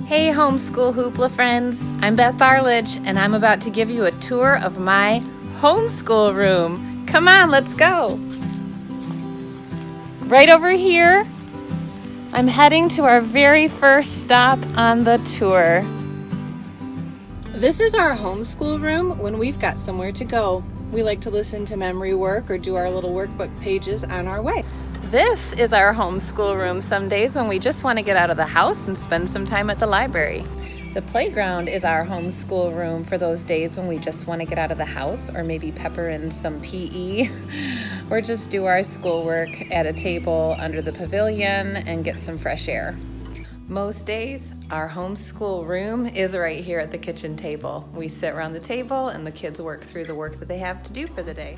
Hey Homeschool Hoopla friends, I'm Beth Arledge and I'm about to give you a tour of my homeschool room. Come on, let's go. Right over here, I'm heading to our very first stop on the tour. This is our homeschool room when we've got somewhere to go. We like to listen to memory work or do our little workbook pages on our way. This is our homeschool room some days when we just want to get out of the house and spend some time at the library. The playground is our homeschool room for those days when we just want to get out of the house or maybe pepper in some PE or just do our schoolwork at a table under the pavilion and get some fresh air. Most days, our homeschool room is right here at the kitchen table. We sit around the table and the kids work through the work that they have to do for the day.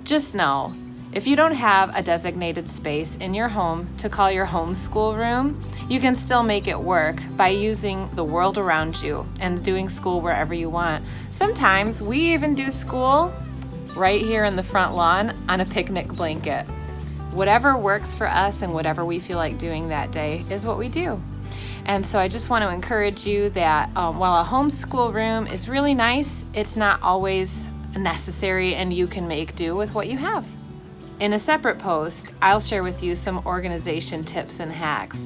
Just know, if you don't have a designated space in your home to call your homeschool room, you can still make it work by using the world around you and doing school wherever you want. Sometimes we even do school right here in the front lawn on a picnic blanket. Whatever works for us and whatever we feel like doing that day is what we do. And so I just want to encourage you that while a homeschool room is really nice, it's not always necessary and you can make do with what you have. In a separate post, I'll share with you some organization tips and hacks.